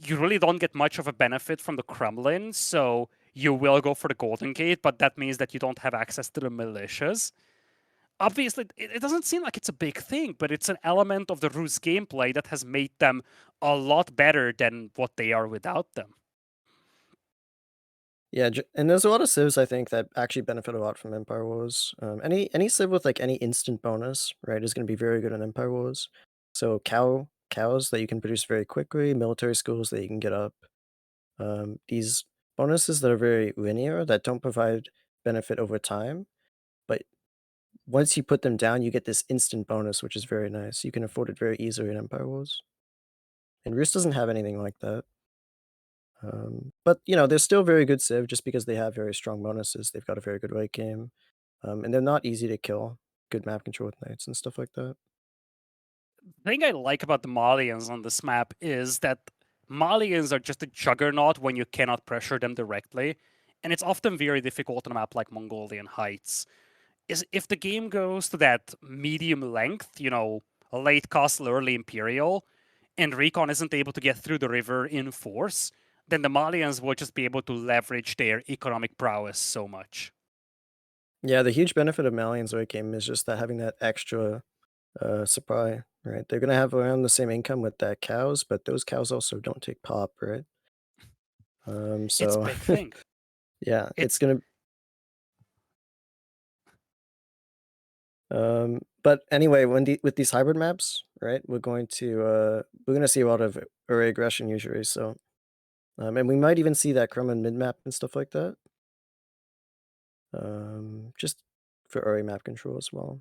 really don't get much of a benefit from the Kremlin, so you will go for the Golden Gate, but that means that you don't have access to the militias. Obviously, it doesn't seem like it's a big thing, but it's an element of the Rus gameplay that has made them a lot better than what they are without them. yeah, and there's a lot of civs I think that actually benefit a lot from Empire Wars. Any civ with like any instant bonus, right, is going to be very good in Empire Wars. So cows that you can produce very quickly, military schools that you can get up. These bonuses that are very linear that don't provide benefit over time, but once you put them down, you get this instant bonus, which is very nice. You can afford it very easily in Empire Wars. And Roost doesn't have anything like that. But you know, they're still very good civ just because they have very strong bonuses. They've got a very good late game. And they're not easy to kill. Good map control with knights and stuff like that. The thing I like about the Malians on this map is that Malians are just a juggernaut when you cannot pressure them directly, and it's often very difficult on a map like Mongolian Heights. Is if the game goes to that medium length, late castle, early imperial, and RecoN isn't able to get through the river in force, then the Malians will just be able to leverage their economic prowess so much. Yeah, the huge benefit of Malian's late game is just that having that extra supply, right? They're gonna have around the same income with that cows, but those cows also don't take pop, right? It's a So big thing. yeah, it's It's gonna. But anyway, with these hybrid maps, right? We're gonna see a lot of array aggression usually. So, and we might even see that Kremlin mid map and stuff like that. Just for array map control as well.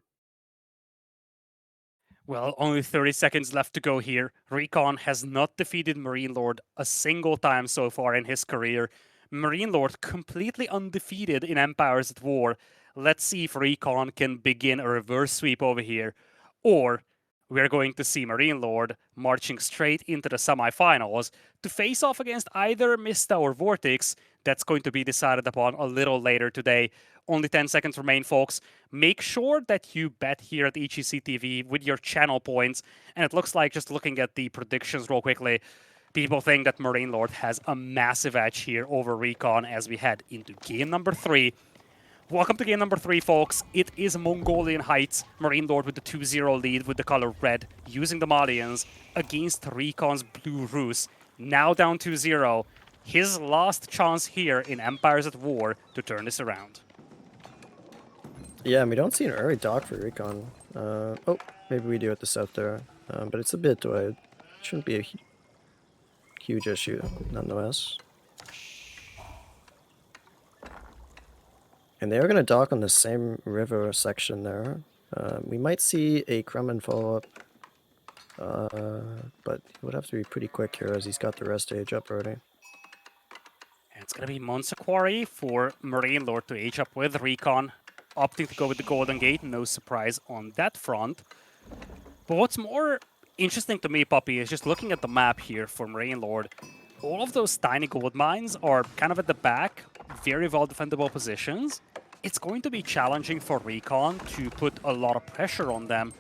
Well, only 30 seconds left to go here. RecoN has not defeated MarinelorD a single time so far in his career. MarinelorD completely undefeated in Empires at War. Let's see if RecoN can begin a reverse sweep over here. Or we're going to see MarinelorD marching straight into the semifinals to face off against either Mista or Vortex. That's going to be decided upon a little later today. Only 10 seconds remain, folks. Make sure that you bet here at EGCTV with your channel points. And it looks like, just looking at the predictions real quickly, people think that MarinelorD has a massive edge here over RecoN as we head into game number 3. Welcome to game number 3, folks. It is Mongolian Heights. MarinelorD with the 2-0 lead with the color red, using the Malians against RecoN's blue Rus. Now down 2-0. His last chance here in Empires at War to turn this around. Yeah, and we don't see an early dock for Recon. Oh, maybe we do at the south there. But it's a bit delayed. Shouldn't be a huge issue nonetheless. And they are going to dock on the same river section there. We might see a Kremlin follow-up. But it would have to be pretty quick here as he's got the rest age up already. And it's going to be Monza Quarry for MarinelorD to age up with RecoN, opting to go with the Golden Gate. No surprise on that front. But what's more interesting to me, Puppy, is just looking at the map here for MarinelorD. All of those tiny gold mines are kind of at the back, very well defendable positions. It's going to be challenging for RecoN to put a lot of pressure on them.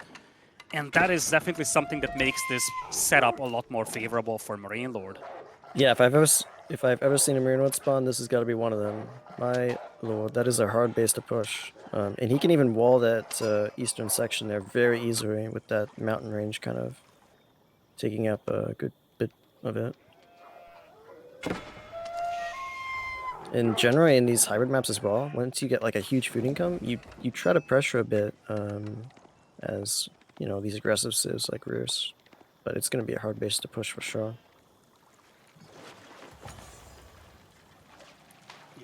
And that is definitely something that makes this setup a lot more favorable for MarinelorD. Yeah, if I've ever seen a Marine spawn, this has got to be one of them. My lord, that is a hard base to push. And he can even wall that eastern section there very easily with that mountain range kind of taking up a good bit of it. And generally in these hybrid maps as well, once you get like a huge food income, you try to pressure a bit as, you know, these aggressive civs like Rears. But it's going to be a hard base to push for sure.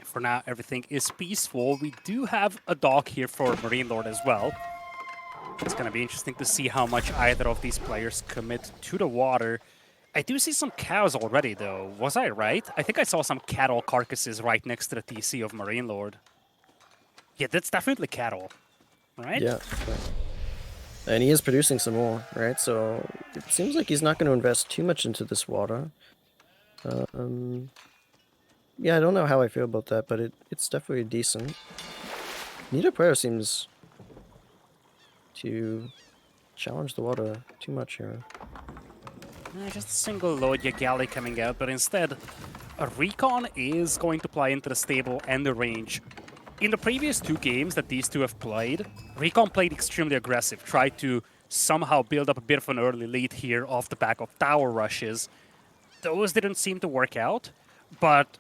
For now, everything is peaceful. We do have a dock here for MarinelorD as well. It's going to be interesting to see how much either of these players commit to the water. I do see some cows already, though. Was I right? I think I saw some cattle carcasses right next to the TC of MarinelorD. Yeah, that's definitely cattle, right? Yeah. Right. And he is producing some more, right? So it seems like he's not going to invest too much into this water. Yeah, I don't know how I feel about that, but it's definitely decent. Neither player seems to challenge the water too much here. Just a single Lodia galley coming out, but instead, a RecoN is going to play into the stable and the range. In the previous 2 games that these two have played, RecoN played extremely aggressive, tried to somehow build up a bit of an early lead here off the back of tower rushes. Those didn't seem to work out, but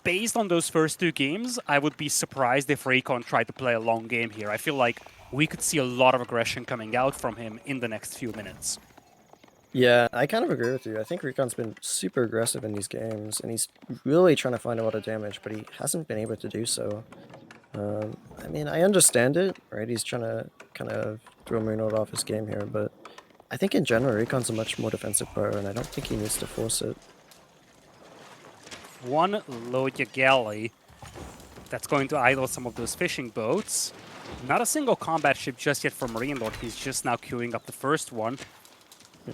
based on those first 2 games, I would be surprised if RecoN tried to play a long game here. I feel like we could see a lot of aggression coming out from him in the next few minutes. Yeah, I kind of agree with you. I think RecoN's been super aggressive in these games, and he's really trying to find a lot of damage, but he hasn't been able to do so. I mean, I understand it, right? He's trying to kind of throw MarinelorD off his game here, but I think in general, RecoN's a much more defensive player, and I don't think he needs to force it. One Lodia galley that's going to idle some of those fishing boats. Not a single combat ship just yet for MarinelorD. He's just now queuing up the first one.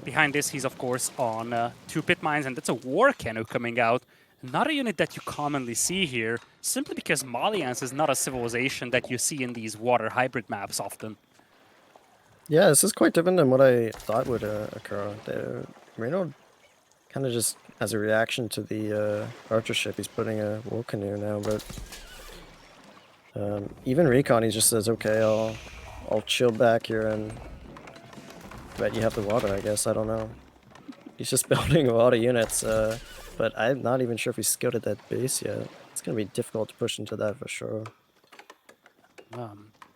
Behind this, he's of course on 2 pit mines, and that's a war canoe coming out. Not a unit that you commonly see here, simply because Malians is not a civilization that you see in these water hybrid maps often. Yeah, this is quite different than what I thought would occur. MarinelorD kind of just, as a reaction to the archer ship, he's putting a war canoe now, but even RecoN, he just says, okay, I'll chill back here and let you have the water, I guess. I don't know. He's just building a lot of units, but I'm not even sure if he's skilled at that base yet. It's going to be difficult to push into that for sure.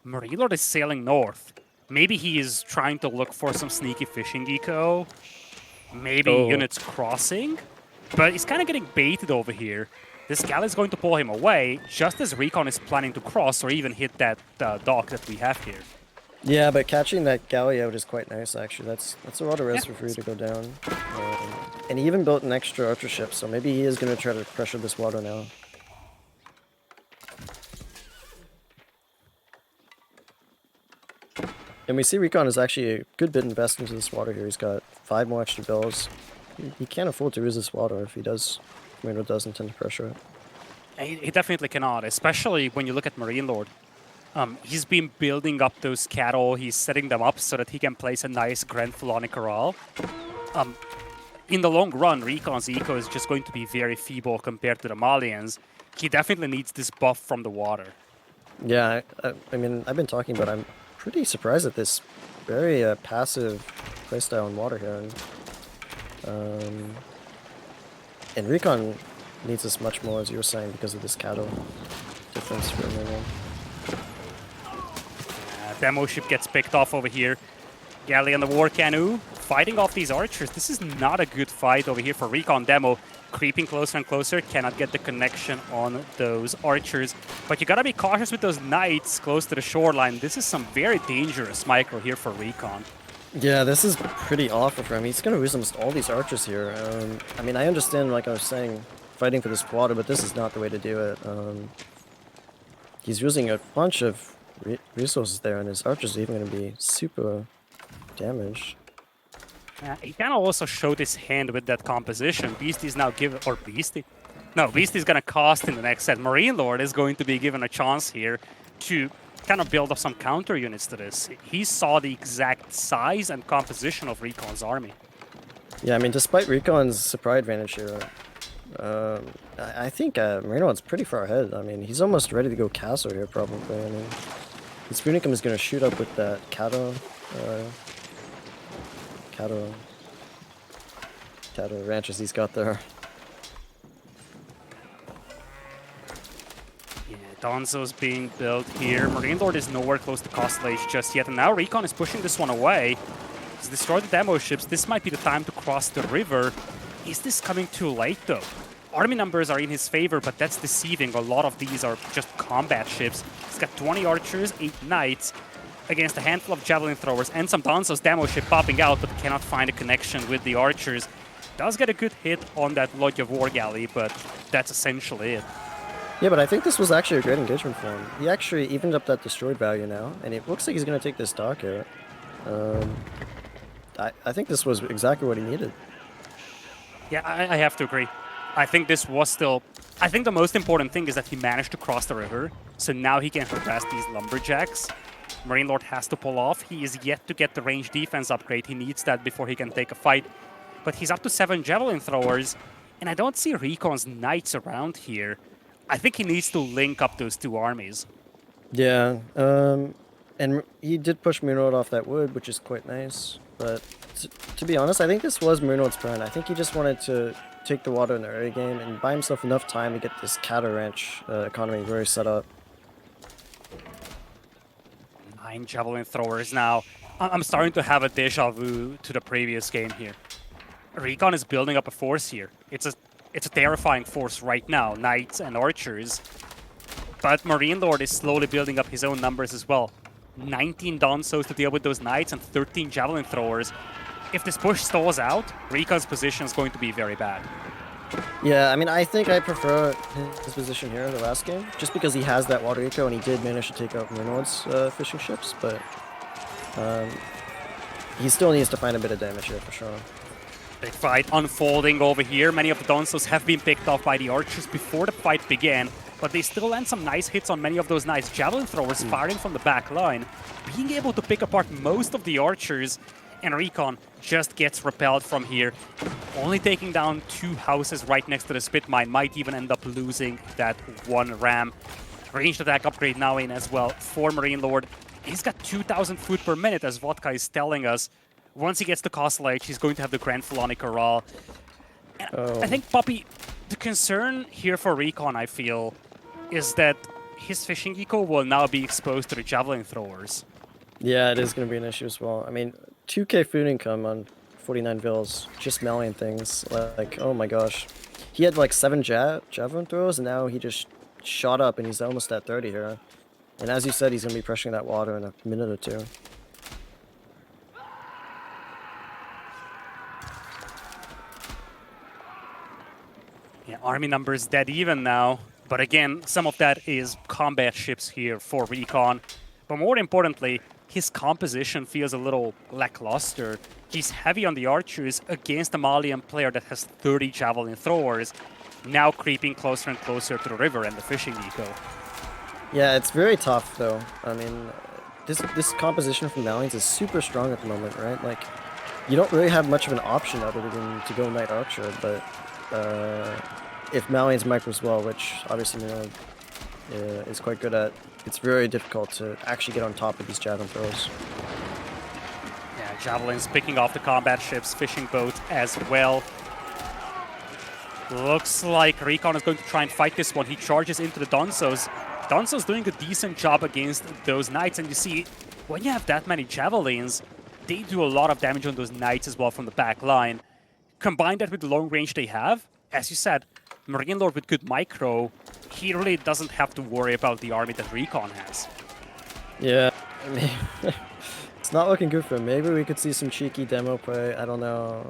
MarinelorD is sailing north. Maybe he is trying to look for some sneaky fishing eco. Maybe units crossing. But he's kind of getting baited over here. This galley is going to pull him away, just as RecoN is planning to cross or even hit that dock that we have here. Yeah, but catching that galley out is quite nice, actually. That's a lot of res for free to go down. And he even built an extra archer ship, so maybe he is going to try to pressure this water now. And we see RecoN is actually a good bit invested into this water here. He's got 5 more extra bills. He can't afford to lose this water if he does. MarinelorD does intend to pressure it. He definitely cannot, especially when you look at MarinelorD. He's been building up those cattle. He's setting them up so that he can place a nice Grenfell on a corral. In the long run, RecoN's eco is just going to be very feeble compared to the Malians. He definitely needs this buff from the water. Yeah, I mean, I've been talking about I'm pretty surprised at this very passive playstyle in water here. And RecoN needs this much more, as you were saying, because of this cattle difference for MarinelorD. Demo ship gets picked off over here. Galley and the war canoe fighting off these archers. This is not a good fight over here for RecoN. Demo creeping closer and closer, cannot get the connection on those archers. But you gotta be cautious with those knights close to the shoreline. This is some very dangerous micro here for RecoN. Yeah, this is pretty awful for him. He's gonna lose almost all these archers here. I mean, I understand, like I was saying, fighting for this water, but this is not the way to do it. He's using a bunch of resources there, and his archers are even going to be super damaged. He kind of also showed his hand with that composition. Beastie's now given, or Beastie? No, Beastie's going to cost in the next set. MarinelorD is going to be given a chance here to kind of build up some counter units to this. He saw the exact size and composition of RecoN's army. Yeah, I mean, despite RecoN's supply advantage here, I think MarinelorD's pretty far ahead. I mean, he's almost ready to go castle here, probably. I mean, his Unicum is going to shoot up with that cattle ranches he's got there. Yeah, Donzo's being built here. MarinelorD is nowhere close to Castle Age just yet, and now RecoN is pushing this one away. He's destroyed the demo ships. This might be the time to cross the river. Is this coming too late, though? Army numbers are in his favor, but that's deceiving. A lot of these are just combat ships. He's got 20 archers, 8 knights. against a handful of javelin throwers and some Danzo's demo ship popping out, but cannot find a connection with the archers. Does get a good hit on that Lodge of War galley, but that's essentially it. Yeah, but I think this was actually a great engagement for him. He actually evened up that destroyed value now, and it looks like he's going to take this dock here. I think this was exactly what he needed. Yeah, I have to agree. I think this was still... I think the most important thing is that he managed to cross the river, so now he can harass these lumberjacks. MarinelorD has to pull off. He is yet to get the range defense upgrade. He needs that before he can take a fight. But he's up to 7 javelin throwers, and I don't see RecoN's knights around here. I think he needs to link up those two armies. Yeah, and he did push MarinelorD off that wood, which is quite nice. But to be honest, I think this was MarinelorD's plan. I think he just wanted to take the water in the early game and buy himself enough time to get this cattle ranch economy very set up. 9 javelin throwers now. I'm starting to have a deja vu to the previous game here. RecoN is building up a force here. It's a terrifying force right now, knights and archers. But MarinelorD is slowly building up his own numbers as well. 19 Danzos to deal with those knights and 13 javelin throwers. If this push stalls out, RecoN's position is going to be very bad. Yeah, I mean, I think I prefer his position here in the last game, just because he has that water eco and he did manage to take out MarinelorD's fishing ships, but he still needs to find a bit of damage here for sure. Big fight unfolding over here. Many of the Danzos have been picked off by the archers before the fight began, but they still land some nice hits on many of those nice javelin throwers firing from the back line, being able to pick apart most of the archers, and RecoN just gets repelled from here. Only taking down 2 houses right next to the spit mine, might even end up losing that 1 ram. Ranged attack upgrade now in as well for MarinelorD. He's got 2,000 food per minute, as Vodka is telling us. Once he gets to Castle Age, he's going to have the Grand Fulani Corral. I think, Puppy, the concern here for RecoN, I feel, is that his fishing eco will now be exposed to the javelin throwers. Yeah, it is going to be an issue as well. I mean, 2k food income on 49 vills, just mailing things. Like, oh my gosh. He had like 7 javelin throws, and now he just shot up, and he's almost at 30 here. And as you said, he's going to be pressuring that water in a minute or 2. Yeah, army numbers dead even now. But again, some of that is combat ships here for RecoN. But more importantly, his composition feels a little lackluster. He's heavy on the archers against a Malian player that has 30 javelin throwers, now creeping closer and closer to the river and the fishing eco. Yeah, it's very tough though. I mean, this composition from Malians is super strong at the moment, right? Like, you don't really have much of an option other than to go Knight Archer, but if Malians micro as well, which obviously MarinelorD is quite good at, it's very difficult to actually get on top of these javelin throws. Yeah, javelins picking off the combat ships, fishing boats as well. Looks like RecoN is going to try and fight this one. He charges into the Danzos. Danzo's doing a decent job against those knights, and you see, when you have that many javelins, they do a lot of damage on those knights as well from the back line. Combine that with the long range they have, as you said, MarinelorD with good micro, he really doesn't have to worry about the army that RecoN has. Yeah, I mean, it's not looking good for him. Maybe we could see some cheeky demo play, I don't know.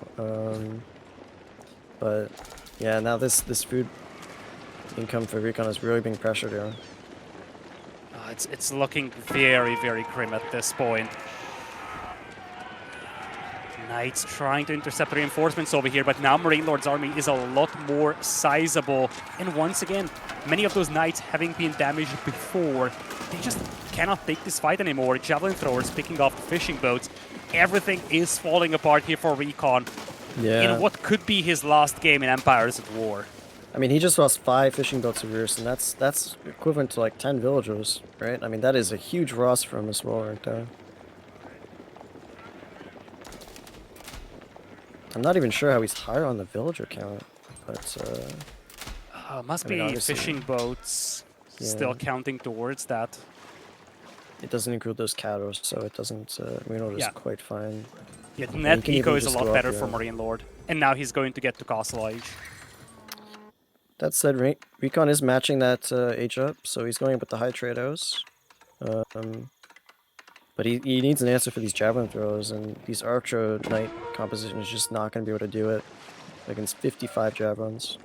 But yeah, now this food income for RecoN is really being pressured here. It's looking very, very grim at this point. Knights trying to intercept reinforcements over here, but now MarinelorD's army is a lot more sizable. And once again, many of those knights having been damaged before, they just cannot take this fight anymore. Javelin throwers picking off the fishing boats. Everything is falling apart here for RecoN. Yeah. In what could be his last game in Empires at War. I mean, he just lost 5 fishing boats of Roost, and that's equivalent to like 10 villagers, right? I mean, that is a huge loss for him as well right there. I'm not even sure how he's higher on the villager count, but must be fishing boats still counting towards that. It doesn't include those cattle, so it doesn't. MarinelorD is quite fine. Yeah, the net eco is a lot better for MarinelorD, and now he's going to get to Castle Age. That said, RecoN is matching that age up, so he's going with the high Trados. But he needs an answer for these javelin throws, and these Archer Knight composition is just not going to be able to do it against 55 javelins.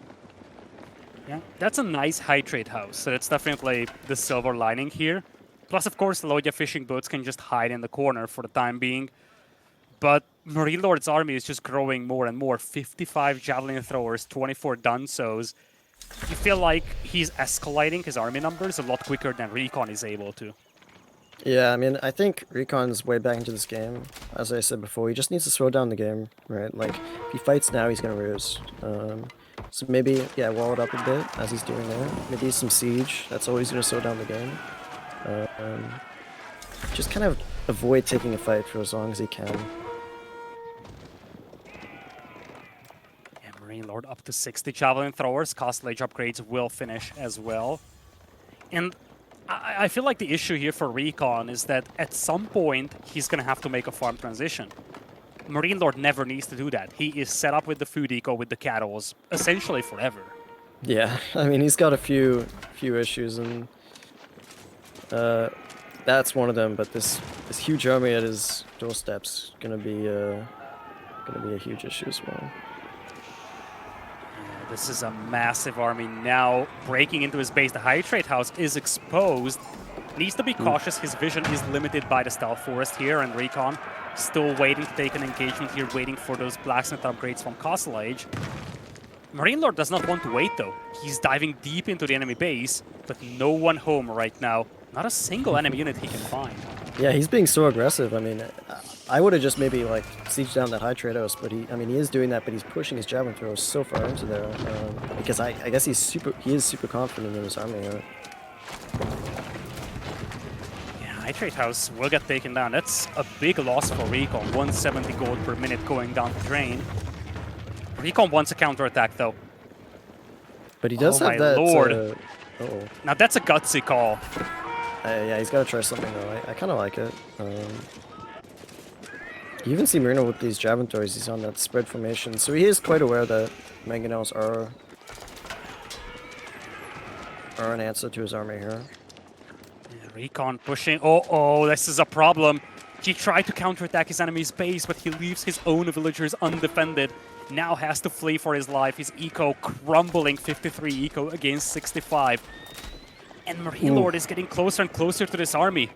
Yeah, that's a nice hydrate house, so that's definitely the silver lining here. Plus, of course, Lloydia fishing boats can just hide in the corner for the time being. But MarinelorD's army is just growing more and more. 55 javelin throwers, 24 Dunsos. You feel like he's escalating his army numbers a lot quicker than RecoN is able to. Yeah, I mean, I think RecoN's way back into this game. As I said before, he just needs to slow down the game, right? Like, if he fights now, he's gonna lose. So maybe, yeah, wall it up a bit, as he's doing there. Maybe some siege, that's always gonna slow down the game. Just kind of avoid taking a fight for as long as he can. And MarinelorD up to 60 javelin throwers. Castle Age upgrades will finish as well. And I feel like the issue here for RecoN is that at some point he's going to have to make a farm transition. MarinelorD never needs to do that. He is set up with the food eco, with the cattles, essentially forever. Yeah, I mean, he's got a few issues, and that's one of them. But this huge army at his doorstep's gonna be a huge issue as well. This is a massive army now breaking into his base. The Hydrate House is exposed. Needs to be cautious. His vision is limited by the Stealth Forest here, and RecoN still waiting to take an engagement here, waiting for those Blacksmith upgrades from Castle Age. MarinelorD does not want to wait, though. He's diving deep into the enemy base, but no one home right now. Not a single enemy unit he can find. Yeah, he's being so aggressive. I mean, I would have just maybe like sieged down that Hydrate House, but he is doing that, but he's pushing his javelin throws so far into there because I guess he is super confident in his army. Yeah, Hydrate House will get taken down. That's a big loss for RecoN. 170 gold per minute going down the drain. RecoN wants a counterattack, though. But he does have that. Lord. Uh-oh. Now that's a gutsy call. Yeah, he's got to try something though. I kind of like it. You even see Marino with these javelin throws. He's on that spread formation, so he is quite aware that mangonels are an answer to his army here. Yeah, RecoN pushing. Oh, this is a problem. He tried to counterattack his enemy's base, but he leaves his own villagers undefended. Now has to flee for his life. His eco crumbling, 53 eco against 65. And MarinelorD is getting closer and closer to this army.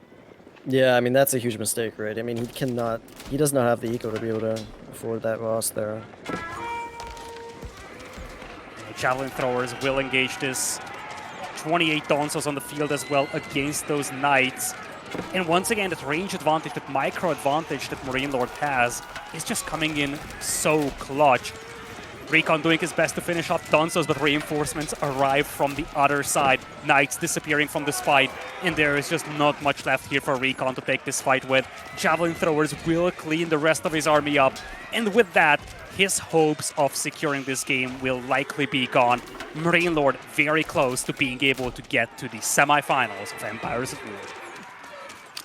Yeah, I mean, that's a huge mistake, right? I mean, he does not have the eco to be able to afford that loss there. Javelin throwers will engage this. 28 Donsos on the field as well against those Knights. And once again, that range advantage, that micro advantage that MarinelorD has is just coming in so clutch. RecoN doing his best to finish up Donsos, but reinforcements arrive from the other side. Knights disappearing from this fight, and there is just not much left here for RecoN to take this fight with. Javelin throwers will clean the rest of his army up, and with that, his hopes of securing this game will likely be gone. MarinelorD very close to being able to get to the semifinals of Empires at War.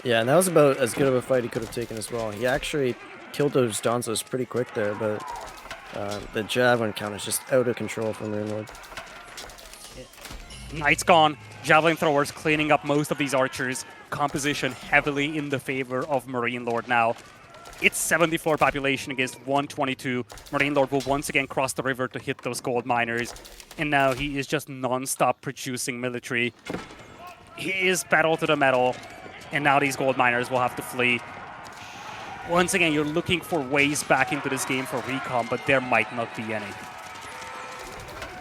Yeah, and that was about as good of a fight he could have taken as well. He actually killed those Donsos pretty quick there, but the javelin count is just out of control from MarinelorD. Knights gone. Javelin throwers cleaning up most of these archers. Composition heavily in the favor of MarinelorD now. It's 74 population against 122. MarinelorD will once again cross the river to hit those gold miners. And now he is just non-stop producing military. He is pedal to the metal. And now these gold miners will have to flee. Once again, you're looking for ways back into this game for RecoN, but there might not be any.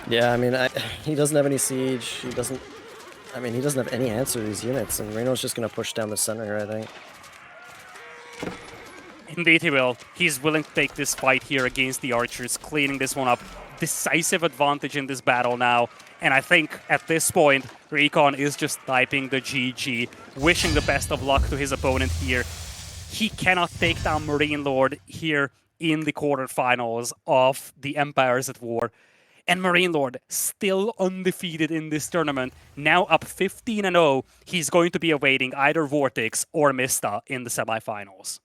Yeah, I mean, he doesn't have any siege. He doesn't have any answer to these units, and Reno's just going to push down the center here, I think. Indeed he will. He's willing to take this fight here against the archers, cleaning this one up. Decisive advantage in this battle now. And I think at this point, RecoN is just typing the GG, wishing the best of luck to his opponent here. He cannot take down MarinelorD here in the quarterfinals of the Empires at War. And MarinelorD still undefeated in this tournament, now up 15-0. He's going to be awaiting either Vortex or Mista in the semifinals.